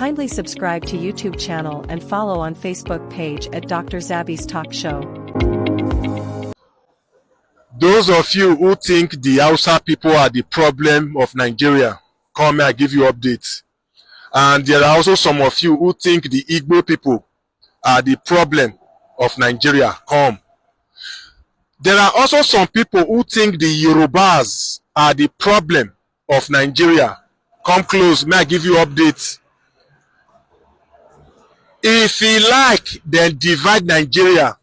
Kindly subscribe to YouTube channel and follow on Facebook page at Dr. Zabby's Talk Show. Those of you who think the Hausa people are the problem of Nigeria, come here, I give you updates. And there are also some of you who think the Igbo people are the problem of Nigeria. Come. There are also some people who think the Yorubas are the problem of Nigeria. Come close, may I give you updates. If you like, then divide Nigeria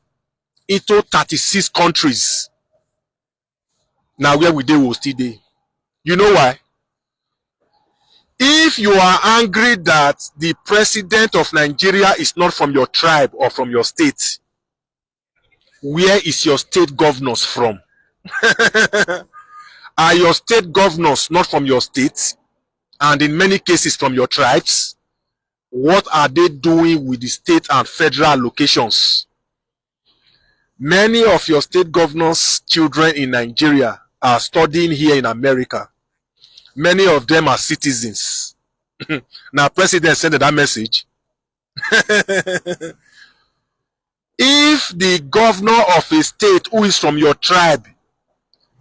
into 36 countries. Now where we will still dey. You know why? If you are angry that the president of Nigeria is not from your tribe or from your state, where is your state governors from? Are your state governors not from your state, and in many cases from your tribes? What are they doing with the state and federal locations? Many of your state governors' children in Nigeria are studying here in America. Many of them are citizens. Now, President sent that message. If the governor of a state who is from your tribe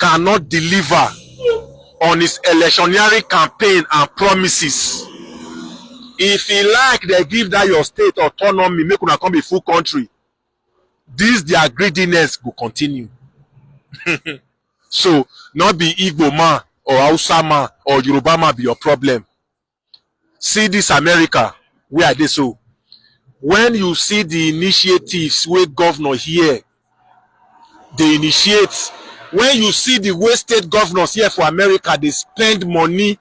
cannot deliver on his electioneering campaign and promises, if he like, they give that your state autonomy, make una come be full country. This their greediness will continue. So, not be Igbo man or Hausa man or Yoruba man be your problem. See this America, where are they so? When you see the initiatives where governor here, they initiate. When you see the way state governors here for America, they spend money,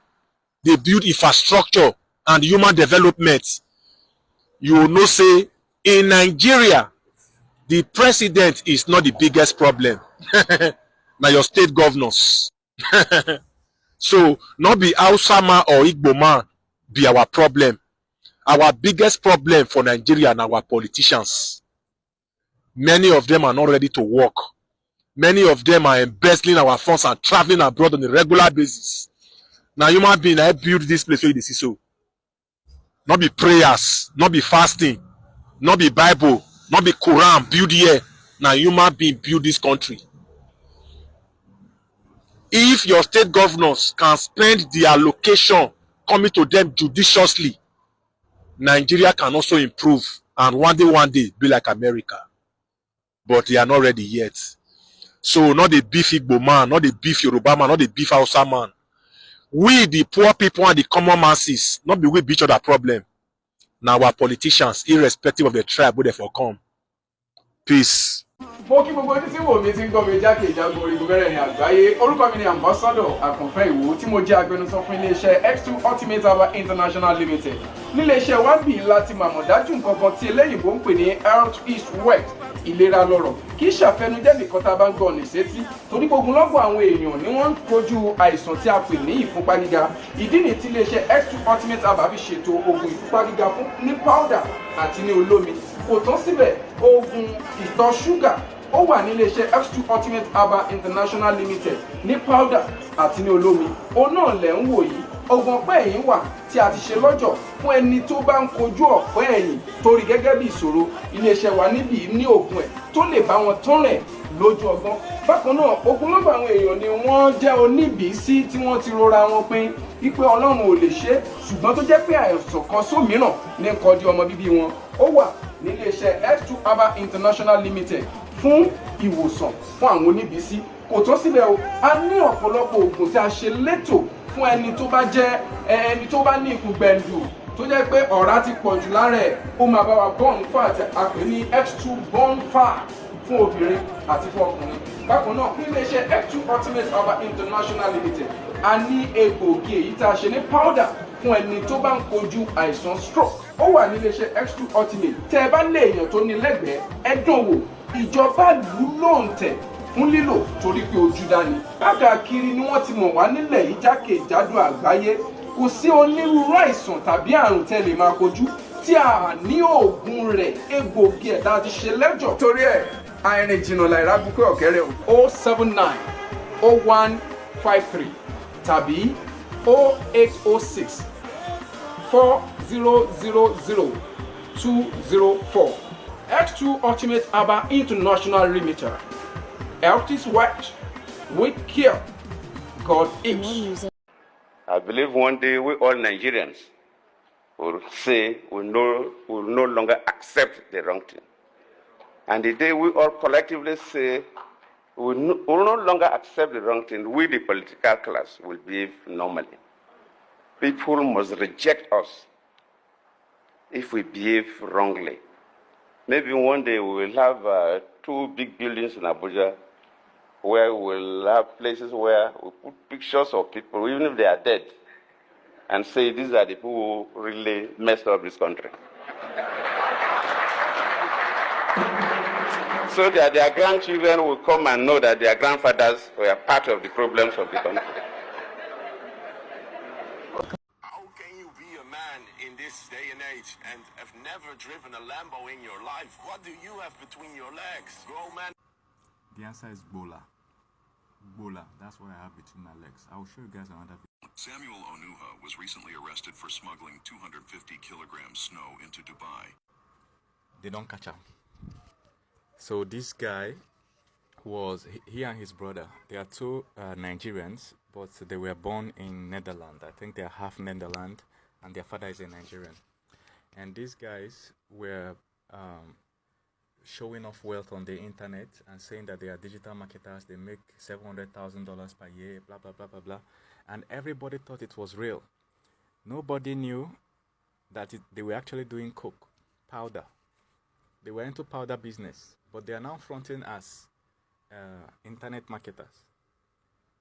they build infrastructure and human development, you will know say in Nigeria, the president is not the biggest problem. Now your state governors. So not be Hausa man or Igbo man be our problem. Our biggest problem for Nigeria and our politicians. Many of them are not ready to work. Many of them are embezzling our funds and traveling abroad on a regular basis. Now human being, I build this place where you see so. Not be prayers, not be fasting, not be Bible, not be Quran build here. Now human being build this country. If your state governors can spend the allocation coming to them judiciously, Nigeria can also improve and one day be like America. But they are not ready yet. So not the beef Igbo man, not the beef Yoruba man, not the beef Hausa man. We, the poor people and the common masses, not be we each other problem. Now our politicians, irrespective of the tribe, where they for come. Peace. Mo kí gbogbo ẹni tí wò mí ti ń gbọ́ mi jákèjádò orígun mẹ́rẹ̀ẹ̀rin àgbáyé. Orúkọ mi ni Ambassador Àkànfẹ́ Ìwò tí mo jẹ́ agbẹnusọ fún iléeṣẹ́ X2 Ultimate Herbal International Limited. Níléeṣẹ́ wa bí láti màmọ̀ dájú nǹkan kan tí eléyìnbó ń pè ní health is wealth, ìlera lọ́rọ̀. Kì í ṣàfẹnujẹ́ nìkan tá a bá ń gbọ́ ọ̀nì sétí torí gbogbo lọ́gbọ̀n àwọn èèyàn ni wọ́n ń kojú àìsàn tí a pè ní ìfúnpá gíga. Ìdí nìyí tí iléeṣẹ́ X2 Ultimate Herbal fi ṣètò oògùn ìfúnpá gíga fún ní powder àti ní olómi. Kò tán síbẹ̀, oògùn ìtọ̀ ṣúgà ó wà ní iléeṣẹ́ X2 Ultimate Herbal International Limited ní powder àti ní olómi. Òun náà lẹ̀ ń wò yìí. Oògùn ọ̀pẹ́ ẹ̀yìn wà tí a ti ṣe lọ́jọ̀ fún ẹni tó bá ń kojú ọ̀pẹ́ ẹ̀yìn torí gẹ́gẹ́ bí ìṣòro. Iléeṣẹ́ wa níbí ní oògùn ẹ̀ tó lè bá wọn tán rẹ̀ lójú ọgbọ́n. Bákan náà, ogunlọ́gọ̀ àwọn èèyàn ni wọ́n jẹ́ oníbìísí tí wọ́n ti rora wọn pín wípé Ọlọ́run ò lè ṣe, ṣùgbọ́n tó jẹ́ pé àìsàn kan sómìíràn ní kọjú ọmọ bíbí wọn. Ó wà ní iléeṣẹ́ X2 Herbal International Limited fún ìwòsàn fún àwọn oníbìísí. Kò tán síbẹ̀ o, a ní ọ̀pọ̀lọpọ̀ oògùn tí a ṣe létò fún ẹni tó bá jẹ́ ẹni tó bá ní ikùn gbẹ̀ndù tó jẹ́ pé ọ̀rá ti pọ̀ jù lára ẹ̀, ó máa bá wa burn fat, a pè ní X2 burn fat fún obìnrin àti fún ọkùnrin. Bákan náà, ní iléeṣẹ́ X2 Ultimate Herbal International Limited, a ní egbòogi èyí tá a ṣe ní powder fún ẹni tó bá ń kojú àìsàn stroke. Ó wà ní iléeṣẹ́ X2 Ultimate. Tẹ́ ẹ bá lé èèyàn tó ní lẹ́gbẹ̀ẹ́, ẹ dán wò. Ìjọba lù ú lóǹtẹ̀ fún lílò torí pé ojú dání. Káàkiri ni wọ́n ti mọ̀ wá nílẹ̀ yìí jákèjádò àgbáyé. Kò sí onírúurú àìsàn tàbí àrùn tẹ́ lè máa kojú tí a ní oògùn rẹ̀, egbòogi ẹ̀ tá a ti ṣe lẹ́jọ̀. Torí ẹ̀, àìrìn jìnnà láìra búkẹ́ ọ̀kẹ́rẹ́ o. 079 0153 tàbí 0806 4000204. X2 Ultimate Herbal International Limited. Health is wealth. With care, God is. I believe one day we all Nigerians will say we will no longer accept the wrong thing. And the day we all collectively say we will no longer accept the wrong thing, we, the political class, will behave normally. People must reject us if we behave wrongly. Maybe one day we will have 2 big buildings in Abuja where we'll have places where we put pictures of people, even if they are dead, and say these are the people who really messed up this country. So that their grandchildren will come and know that their grandfathers were part of the problems of the country. How can you be a man in this day and age and have never driven a Lambo in your life? What do you have between your legs? Grow man. The answer is Bola. Bola, that's what I have between my legs. I'll show you guys another video. Samuel Onuha was recently arrested for smuggling 250 kilograms snow into Dubai. They don't catch him. So this guy was, he and his brother, they are 2 Nigerians, but they were born in Netherlands. I think they are half Netherlands, and their father is a Nigerian. And these guys were showing off wealth on the internet and saying that they are digital marketers, they make $700,000 per year, blah, blah, blah, blah, blah. And everybody thought it was real. Nobody knew that they were actually doing coke, powder. They were into powder business, but they are now fronting as internet marketers,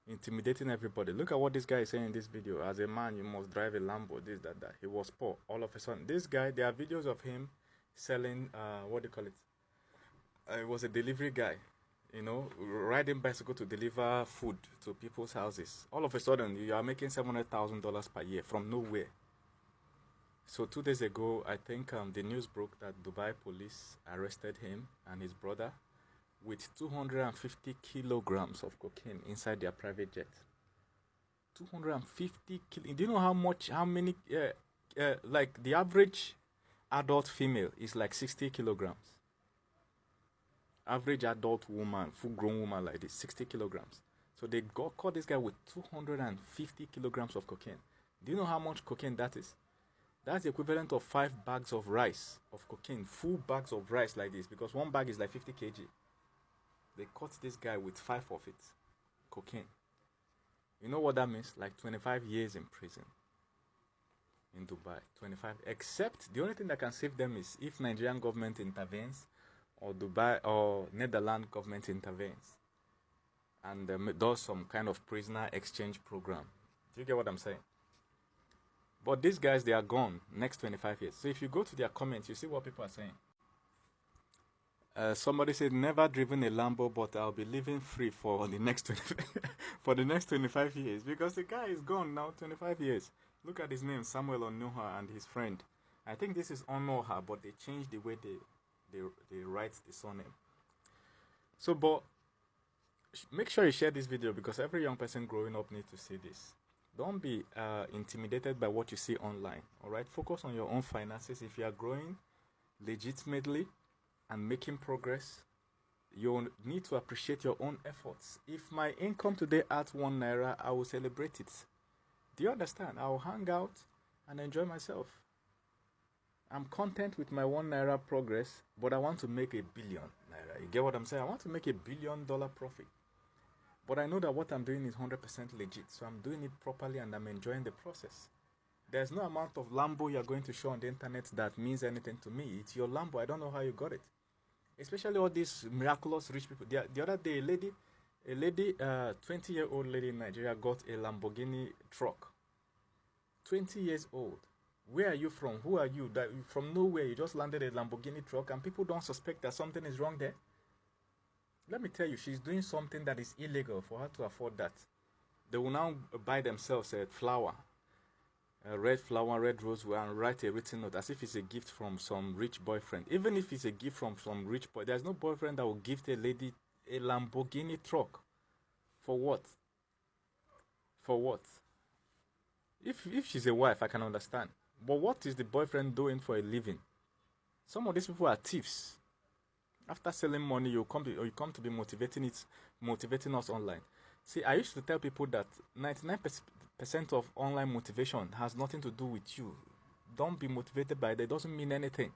intimidating everybody. Look at what this guy is saying in this video. As a man, you must drive a Lambo, this, that, that. He was poor. All of a sudden, this guy, there are videos of him selling, what do you call it? It was a delivery guy, you know, riding bicycle to deliver food to people's houses. All of a sudden, you are making $700,000 per year from nowhere. So 2 days ago, I think the news broke that Dubai police arrested him and his brother with 250 kilograms of cocaine inside their private jet. 250 kilos. Do you know how many, like the average adult female is like 60 kilograms. Average adult woman, full-grown woman like this, 60 kilograms. So they caught this guy with 250 kilograms of cocaine. Do you know how much cocaine that is? That's the equivalent of 5 bags of rice of cocaine, full bags of rice like this, because 1 bag is like 50 kg. They caught this guy with 5 of it, cocaine. You know what that means? Like 25 years in prison in Dubai. 25. Except the only thing that can save them is if Nigerian government intervenes, or Dubai or Netherlands government intervenes and does some kind of prisoner exchange program. Do you get what I'm saying? But these guys, they are gone next 25 years. So if you go to their comments, you see what people are saying. Somebody said, never driven a Lambo, but I'll be living free for the next 25 years, because the guy is gone now, 25 years. Look at his name, Samuel Onuha, and his friend. I think this is Onoha, but they changed the way they write the surname. So, but make sure you share this video, because every young person growing up needs to see this. Don't be intimidated by what you see online. All right, focus on your own finances. If you are growing legitimately and making progress, you need to appreciate your own efforts. If my income today adds 1 naira, I will celebrate it. Do you understand? I will hang out and enjoy myself. I'm content with my 1 naira progress, but I want to make $1 billion naira. You get what I'm saying? I want to make $1 billion profit. But I know that what I'm doing is 100% legit. So I'm doing it properly and I'm enjoying the process. There's no amount of Lambo you're going to show on the internet that means anything to me. It's your Lambo. I don't know how you got it. Especially all these miraculous rich people. The other day, a lady, 20-year-old lady in Nigeria got a Lamborghini truck. 20 years old. Where are you from? Who are you? That from nowhere, you just landed a Lamborghini truck and people don't suspect that something is wrong there. Let me tell you, she's doing something that is illegal for her to afford that. They will now buy themselves a flower, a red flower, red rose, and write a written note as if it's a gift from some rich boyfriend. Even if it's a gift from some rich boy, there's no boyfriend that will gift a lady a Lamborghini truck. For what? For what? If she's a wife, I can understand. But what is the boyfriend doing for a living? Some of these people are thieves. After selling money, you come to be motivating us online. See, I used to tell people that 99% of online motivation has nothing to do with you. Don't be motivated by that. It doesn't mean anything.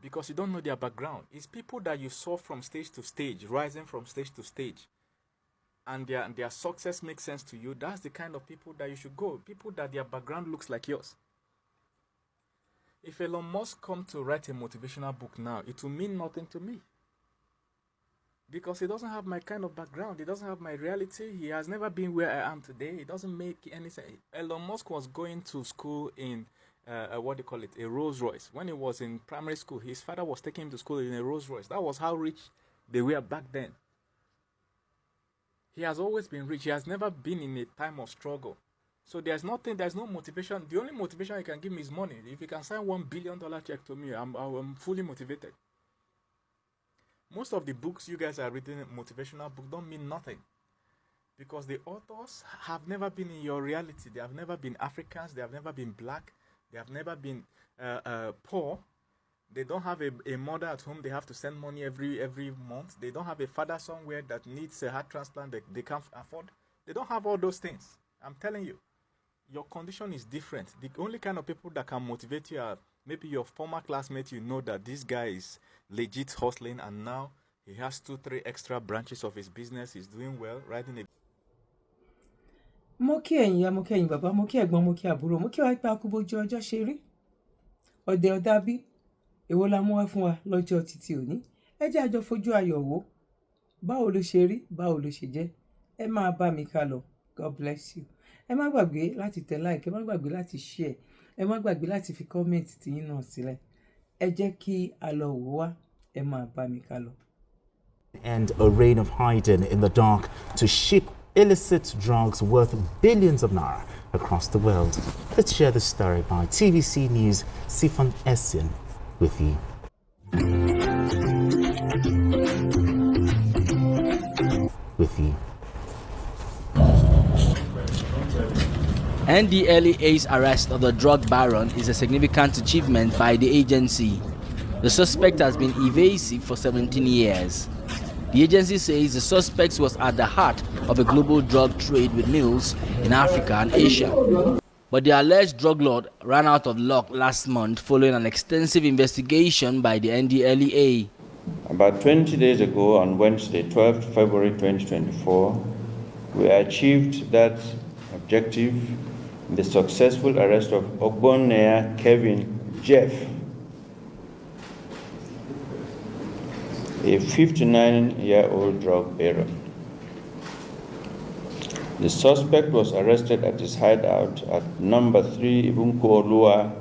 Because you don't know their background. It's people that you saw from stage to stage, rising from stage to stage. And their success makes sense to you. That's the kind of people that you should go. People that their background looks like yours. If Elon Musk come to write a motivational book now, it will mean nothing to me. Because he doesn't have my kind of background. He doesn't have my reality. He has never been where I am today. It doesn't make any sense. Elon Musk was going to school in, a Rolls Royce. When he was in primary school, his father was taking him to school in a Rolls Royce. That was how rich they were back then. He has always been rich. He has never been in a time of struggle. So there's no motivation. The only motivation he can give me is money. If he can sign $1 billion check to me, I'm fully motivated. Most of the books you guys are reading, motivational books, don't mean nothing. Because the authors have never been in your reality. They have never been Africans. They have never been black. They have never been poor. They don't have a mother at home. They have to send money every month. They don't have a father somewhere that needs a heart transplant that they can't afford. They don't have all those things. I'm telling you. Your condition is different. The only kind of people that can motivate you are maybe your former classmate. You know that this guy is legit hustling and now he has 2-3 extra branches of his business. He's doing well, riding a... Mo kí ẹ̀yin ya, mo kí ẹ̀yin bàbá, mo kí ẹ̀gbọ́n, mo kí àbúrò, mo kí wa pé akúbojú ọjọ́ ṣe rí. Ọ̀dẹ̀ ọ̀dàbí, èwo la mú wá fún wa lọ́jọ́ títí òní. Ẹ jẹ́ a jọ fojú ayọ̀ wò. Báwo ló ṣe rí, báwo ló ṣe jẹ́. Ẹ máa bá mi ká lọ. God bless you. Ẹ má gbàgbé láti tẹ like, ẹ má gbàgbé láti share, ẹ má gbàgbé láti fi comment tiyín náà sílẹ̀. Ẹ jẹ́ kí a lọ wò wá, ẹ máa bá mi ká lọ. And a reign of hiding in the dark to ship illicit drugs worth billions of naira across the world. Let's share the story by TVC News' Sifan Essien with you. NDLEA's arrest of the drug baron is a significant achievement by the agency. The suspect has been evasive for 17 years. The agency says the suspect was at the heart of a global drug trade with mules in Africa and Asia. But the alleged drug lord ran out of luck last month following an extensive investigation by the NDLEA. About 20 days ago, on Wednesday, 12th February 2024, we achieved that objective in the successful arrest of Ogbonnaya Kevin Jeff, a 59-year-old drug baron. The suspect was arrested at his hideout at number 3 Ibunko-Olua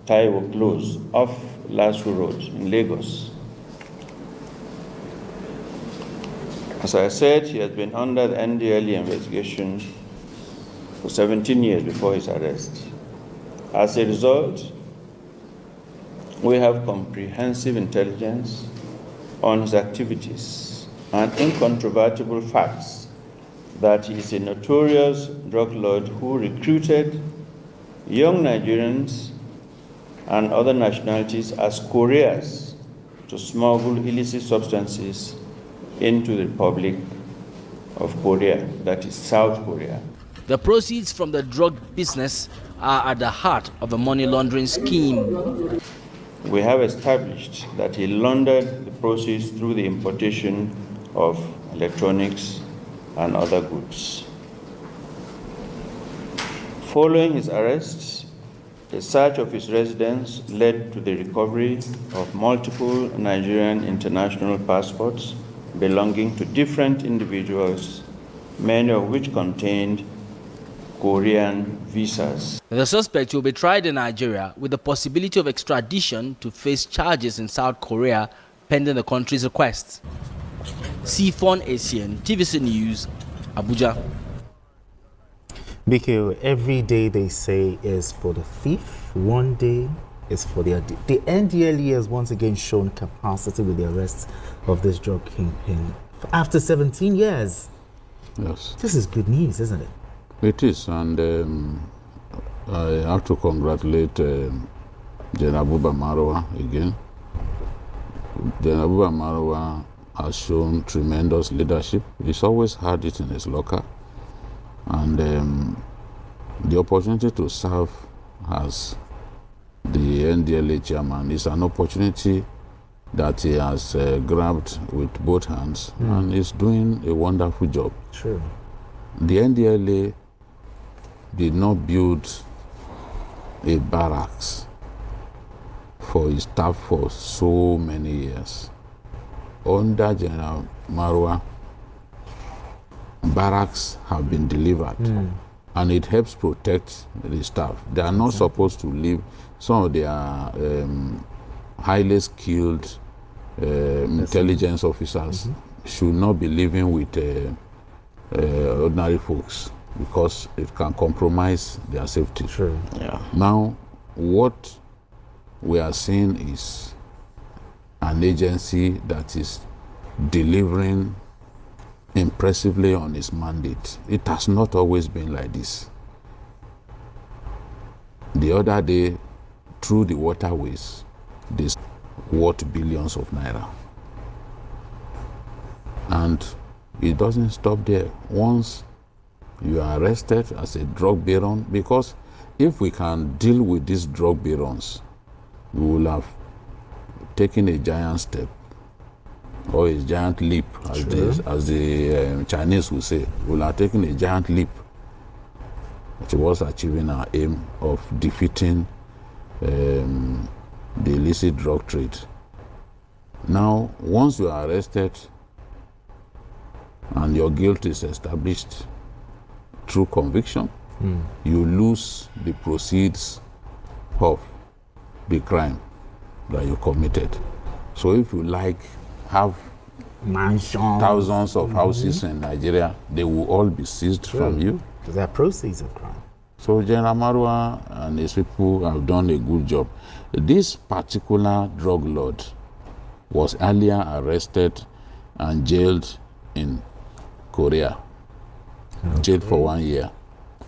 Taiwo Close off Lasu Road in Lagos. As I said, he has been under the NDLEA investigation for 17 years before his arrest. As a result, we have comprehensive intelligence on his activities and incontrovertible facts that he is a notorious drug lord who recruited young Nigerians and other nationalities as couriers to smuggle illicit substances into the Republic of Korea, that is South Korea. The proceeds from the drug business are at the heart of a money laundering scheme. We have established that he laundered the proceeds through the importation of electronics and other goods. Following his arrest, a search of his residence led to the recovery of multiple Nigerian international passports belonging to different individuals, many of which contained Korean visas. The suspect will be tried in Nigeria with the possibility of extradition to face charges in South Korea pending the country's request. Sifan Essien, TVC News, Abuja. Biko, every day they say is for the thief, one day is for the addict. The NDLEA has once again shown capacity with the arrest of this drug kingpin after 17 years. Yes. This is good news, isn't it? It is, and I have to congratulate General Buba Marwa again. General Buba Marwa has shown tremendous leadership. He's always had it in his locker. And the opportunity to serve as the NDLA chairman is an opportunity that he has grabbed with both hands and is doing a wonderful job. True. The NDLA did not build a barracks for his staff for so many years. Under General Marwa, barracks have been delivered and it helps protect the staff. They are not supposed to leave. Some of their highly skilled intelligence officers should not be living with ordinary folks because it can compromise their safety. True. Yeah. Now, what we are seeing is an agency that is delivering impressively on its mandate. It has not always been like this. The other day, through the waterways, this worth billions of naira. And it doesn't stop there. Once you are arrested as a drug baron, because if we can deal with these drug barons, we will have taken a giant step or a giant leap, as the Chinese will say. We will have taken a giant leap towards achieving our aim of defeating the illicit drug trade. Now, once you are arrested and your guilt is established through conviction, you lose the proceeds of the crime that you committed. So if you have mansions, thousands of houses in Nigeria, they will all be seized from you. They are proceeds of crime. So General Marwa and his people have done a good job. This particular drug lord was earlier arrested and jailed in Korea. Jailed for 1 year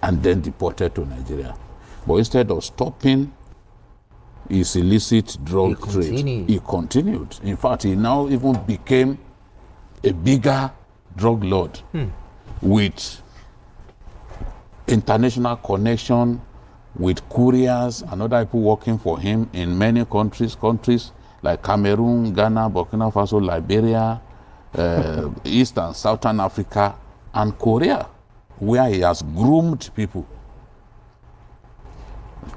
and then deported to Nigeria. But instead of stopping his illicit drug trade, he continued. In fact, he now even became a bigger drug lord with international connection, with couriers and other people working for him in many countries like Cameroon, Ghana, Burkina Faso, Liberia, East and Southern Africa, and Korea, where he has groomed people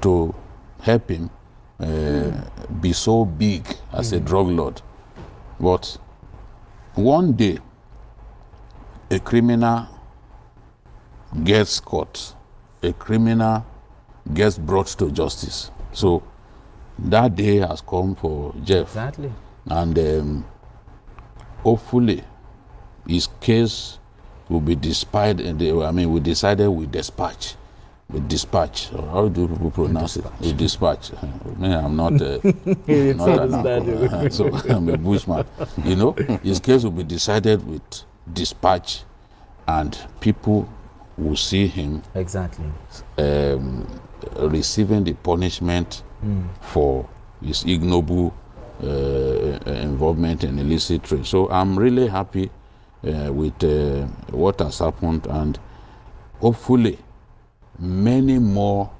to help him be so big as a drug lord. But one day, a criminal gets caught, a criminal gets brought to justice. So that day has come for Jeff. Exactly. And hopefully his case will be dispatched. We decided we dispatch. With dispatch, or how do people pronounce it? With dispatch. I'm not. So I'm a bushman. His case will be decided with dispatch, and people will see him receiving the punishment for his ignoble involvement in illicit trade. So I'm really happy with what has happened, and hopefully many more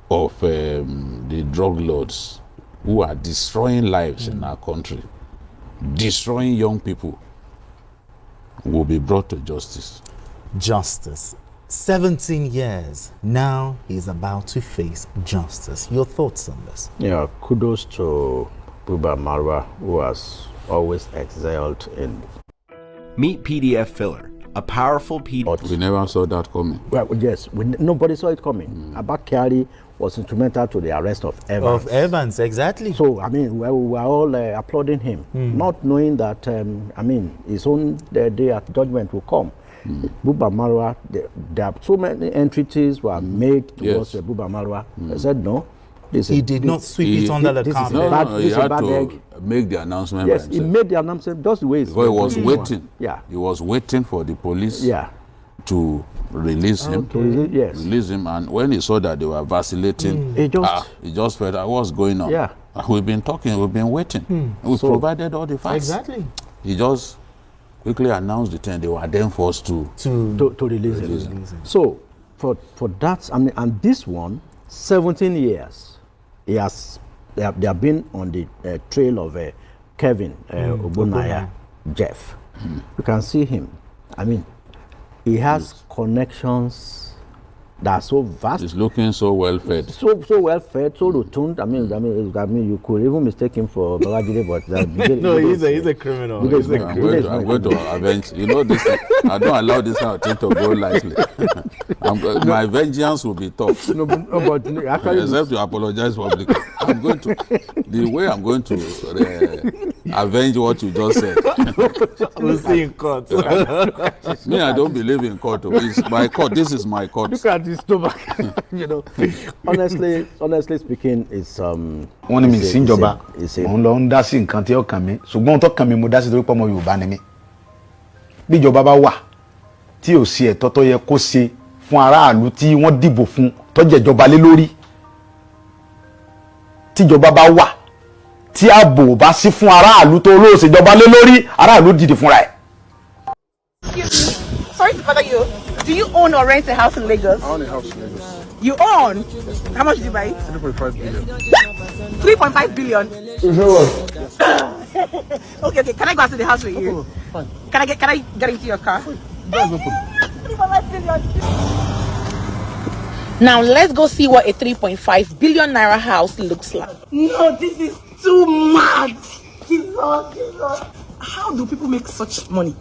of the drug lords who are destroying lives in our country, destroying young people, will be brought to justice. Justice. 17 years. Now he's about to face justice. Your thoughts on this? Yeah, kudos to Buba Marwa, who has always excelled in. Meet PDF Filler, a powerful PDF. We never saw that coming. Well, yes, nobody saw it coming. Abakari was instrumental to the arrest of Evans. Of Evans, exactly. So, we were all applauding him, not knowing that, his own day of judgment will come. Buba Marwa, there are so many entities were made towards Buba Marwa. I said, no. He did not sweep it under the carpet. No, he had to make the announcement by himself. He made the announcement just the way he was waiting. Yeah. He was waiting for the police to release him. Yes. Release him, and when he saw that they were vacillating, he just felt, what's going on? Yeah. We've been talking, we've been waiting. We provided all the facts. Exactly. He just quickly announced the thing. They were then forced to release him. So for that, I mean, and this one, 17 years, they have been on the trail of Kevin Ogbonnaya, Jeff. You can see him. I mean, he has connections that are so vast. He's looking so well fed. So well fed, so rotund. I mean, you could even mistake him for Babajide, but no, he's a criminal. I'm going to avenge. You know this. I don't allow this kind of thing to go lightly. My vengeance will be tough. No, but actually, except to apologize publicly. The way I'm going to avenge what you just said. We'll see in court. Me, I don't believe in court. It's my court. This is my court. Look at his stomach. You know, honestly speaking, it's wọ́n ní mi sí ìjọba òun lọ ń dá sí nǹkan tí ó kàn mí ṣùgbọ́n tó kàn mí mo dá sí torí pé ọmọ Yorùbá ni mí bí ìjọba bá wà tí ò sí ẹ̀tọ́ tó yẹ kó ṣe fún aráàlú tí wọ́n dìbò fún tó jẹ́ ìjọba lé lórí tí ìjọba bá wà tí ààbò bá sí fún aráàlú tó lóòsè ìjọba lé lórí aráàlú dìde fúnra ẹ̀. Sorry to bother you. Do you own or rent a house in Lagos? I own a house in Lagos. You own? How much did you buy it? 3.5 billion. 3.5 billion? Okay. Can I go out to the house with you? Fine. Can I get into your car? 3.5 billion. Now let's go see what a 3.5 billion naira house looks like. No, this is too much. Jesus. How do people make such money?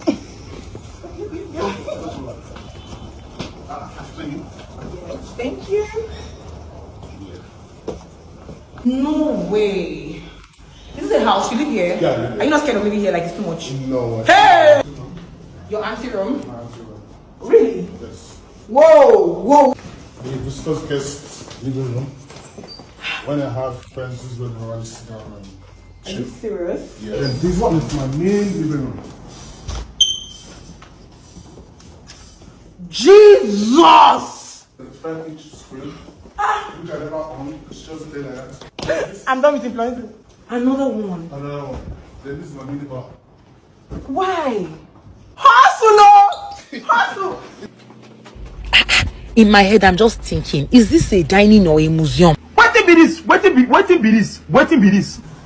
Thank you. No way. This is a house. You live here? Yeah. Are you not scared of living here like it's too much? No. Hey! Your auntie room? My auntie room. Really? Yes. Whoa! We discuss guests' living room. When I have friends, this is when I want to sit down and chill. Are you serious? Yeah. And this one is my main living room. Jesus! 5-inch screen, which I never own. It's just there like that. I'm done with influencing. Another one. Then this is my mini bar. Why? Hustle! In my head, I'm just thinking, is this a dining or a museum? What be this?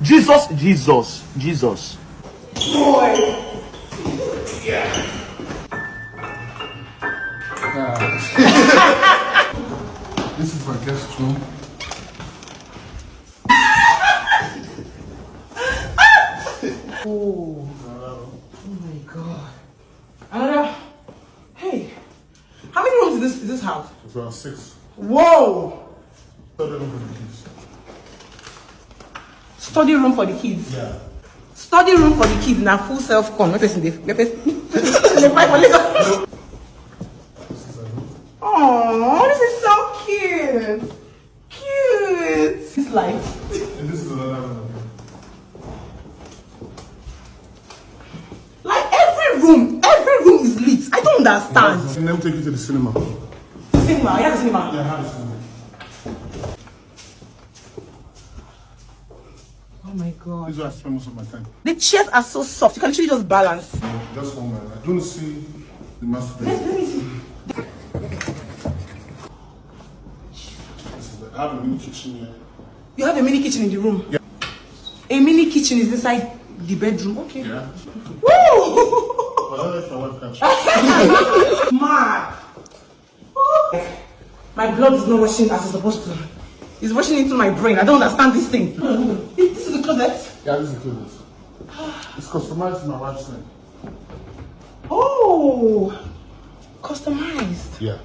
Jesus. Boy! Yeah. This is my guest room. Oh my God. Another. Hey, how many rooms is this house? It's around 6. Whoa! Study room for the kids. Study room for the kids? Yeah. Study room for the kids now full self-con. Oh, this is so cute. It's like. And this is another one. Like every room is lit. I don't understand. Let me take you to the cinema. Cinema? You have a cinema? Yeah, I have a cinema. Oh my God. This is where I spend most of my time. The chairs are so soft. You can literally just balance. Just one minute. I don't see the master Let me see. I have a mini kitchen here. You have a mini kitchen in the room? Yeah. A mini kitchen is inside the bedroom? Okay. Yeah. Woo! But I don't know if my wife can check. Mad! My blood is not rushing as it's supposed to. It's rushing into my brain. I don't understand this thing. This is the closet? Yeah, this is the closet. It's customized to my wife's name. Oh! Customized. Yeah.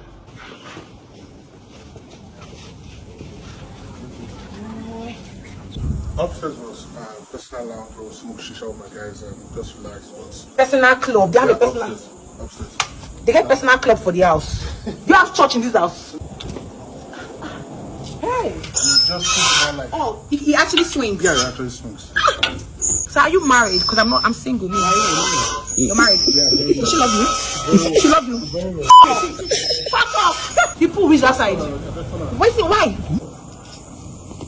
Upstairs was personal lounge where we smoke shisha with my guys and just relax. Personal club. They have a personal. Upstairs. They get personal club for the house. You have church in this house. Hey. You just think about like. Oh, he actually swings. Yeah, he actually swings. So are you married? Because I'm single. Me. You're married. Yeah, does she love you? She love you. Fuck off. People reach that side. Wait, why?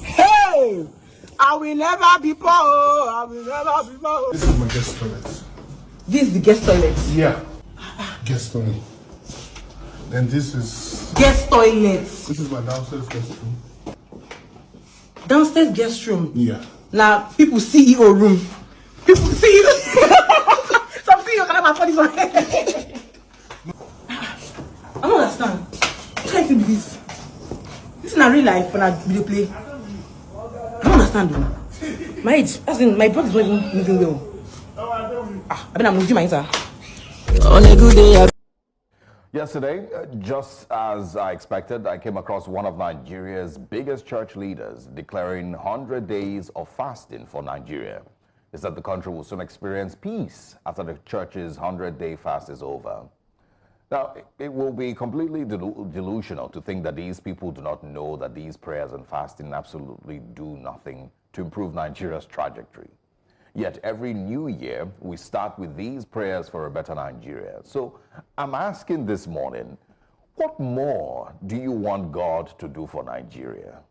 Hey, I will never be poor. I will never be poor. This is my guest toilet. This is the guest toilet. Yeah. Guest toilet. Then this is guest toilet. This is my downstairs guest room. Downstairs guest room. Yeah. Now people CEO room. People CEO. Some CEO can have afford this one. I don't understand. Try to be this. This is not real life when I video play. I don't understand though. My age, as in my blood is not even moving well. I mean I'm losing my answer. On a good day. Yesterday, just as I expected, I came across one of Nigeria's biggest church leaders declaring 100 days of fasting for Nigeria. He said the country will soon experience peace after the church's 100-day fast is over. Now, it will be completely delusional to think that these people do not know that these prayers and fasting absolutely do nothing to improve Nigeria's trajectory. Yet every new year, we start with these prayers for a better Nigeria. So I'm asking this morning, what more do you want God to do for Nigeria?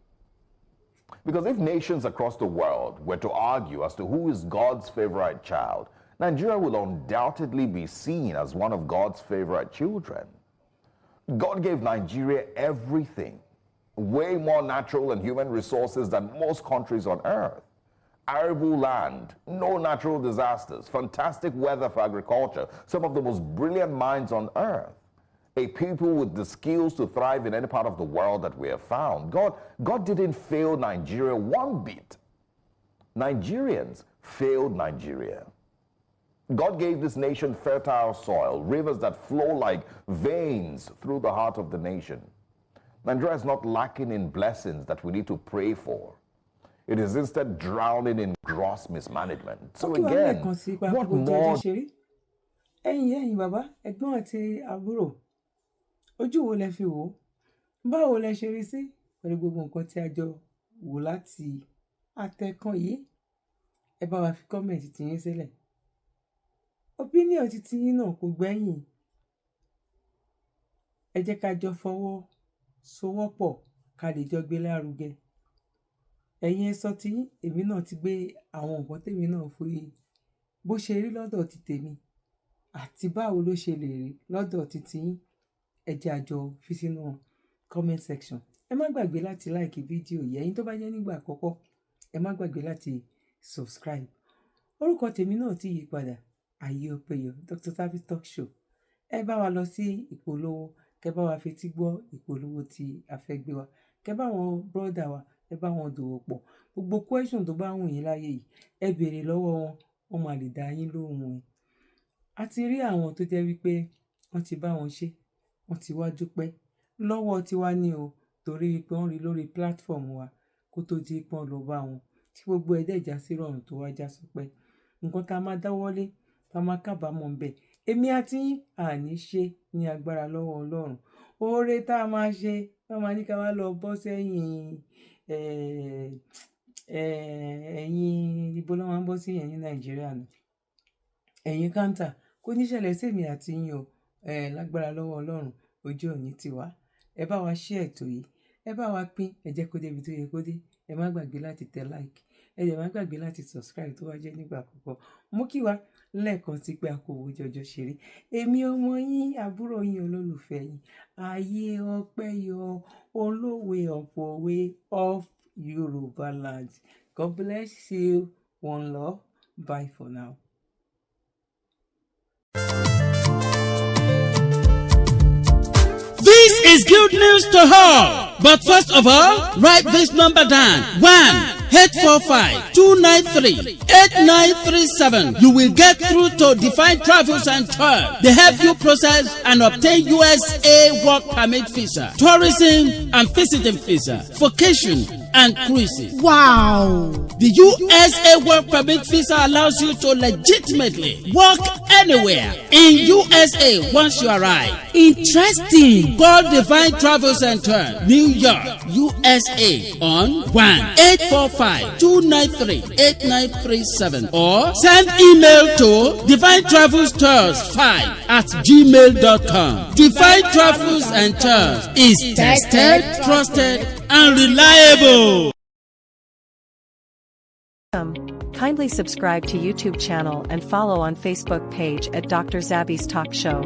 Because if nations across the world were to argue as to who is God's favorite child, Nigeria will undoubtedly be seen as one of God's favorite children. God gave Nigeria everything, way more natural and human resources than most countries on earth. Arable land, no natural disasters, fantastic weather for agriculture, some of the most brilliant minds on earth, a people with the skills to thrive in any part of the world that we have found. God didn't fail Nigeria one bit. Nigerians failed Nigeria. God gave this nation fertile soil, rivers that flow like veins through the heart of the nation. Nigeria is not lacking in blessings that we need to pray for. It is instead drowning in gross mismanagement. So again, what more? Ẹ̀yin bàbá, ẹ̀gbọ́n àti àbúrò. Ojú wo lẹ fi wò? Báwo lẹ ṣe rí sí? Pẹ̀lú gbogbo nǹkan tí a jọ wò láti àtẹ̀kàn yìí. Ẹ bá wa fi comment tiyín sílẹ̀. Opinion ti tiyín náà kò gbẹ́yìn. Ẹ jẹ́ ká jọ fọwọ́ sowọ́pọ̀ ká lè jọ gbé lárugẹ. Ẹ̀yin ẹ sọ tiyín, èmi náà ti gbé àwọn nǹkan tèmi náà fún yín. Bó ṣe rí lọ́dọ̀ ti tèmi àti báwo ló ṣe lè rí lọ́dọ̀ ti tiyín. Ẹ jẹ́ àjọ fi sínú comment section. Ẹ má gbàgbé láti like fídíò yìí. Ẹ̀yin tó bá jẹ́ nígbà àkọ́kọ́, ẹ má gbàgbé láti subscribe. Orúkọ tèmi náà ti yí padà. Ayé Ọpẹ́yọ, Dr. Zabby's Talk Show. Ẹ bá wa lọ sí ìpolówó, kẹ́ bá wa fetí gbọ́ ìpolówó tí a fẹ́ gbé wa. Kẹ́ bá wọn brother wa, ẹ bá wọn dòwò pọ̀. Gbogbo question tó bá wù yín láyé yìí, ẹ béèrè lọ́wọ́ wọn, wọ́n máa lè dá yín lóhùn ẹ̀. A ti rí àwọn tó jẹ́ wípé wọ́n ti bá wọn ṣe, wọ́n ti wá dúpẹ́ lọ́wọ́ tiwa ní o, torí wípé wọ́n rí lórí platform wa kó tó di pọ́n lọ bá wọn. Tí gbogbo ẹ̀dẹ̀ já sí rọrùn tó wá já sọpẹ́. Nǹkan tá a máa dáwọ́lé, tá a máa kábàámọ̀ ń bẹ̀. Èmi àti yín àní ṣe ní agbára lọ́wọ́ Ọlọ́run. Oore tá a máa ṣe, wọ́n máa ní ká wá lọ bọ́ sẹ́yìn ẹ̀yin ibo ló máa ń bọ́ sí ẹ̀yin Nàìjíríà nù. Ẹ̀yin kántà kò ní ṣẹlẹ̀ sí èmi àti yín o. Lágbára lọ́wọ́ Ọlọ́run, ojú òní ti wá. Ẹ bá wa share ètò yìí, ẹ bá wa pín, ẹ jẹ́ kó débi tó yẹ kó dé. Ẹ má gbàgbé láti tẹ like, ẹ dẹ̀ má gbàgbé láti subscribe tó wá jẹ́ nígbà àkọ́kọ́. Mo kí wa lẹ́ẹ̀kan sí pé a kò wo jọjọ ṣeré. Èmi ọmọ yín, àbúrò yín, olólùfẹ́ yín. Ayé Ọpẹ́yọ, olówe ọ̀pọ̀wé of Yoruba land. God bless you. One love. Bye for now. This is good news to all. But first of all, write this number down. 1-845-293-8937. You will get through to Define Travels and Tour. They help you process and obtain USA work permit visa, tourism and visiting visa, vacation, and cruises. Wow! The USA Work Permit visa allows you to legitimately work anywhere in USA once you arrive. Interesting! Call Divine Travels and Tours, New York, USA on 1-845-293-8937 or send email to divinetravelstours5@gmail.com. Divine Travels and Tours is tested, trusted, and reliable. Kindly subscribe to YouTube channel and follow on Facebook page at Dr. Zabby's Talk Show.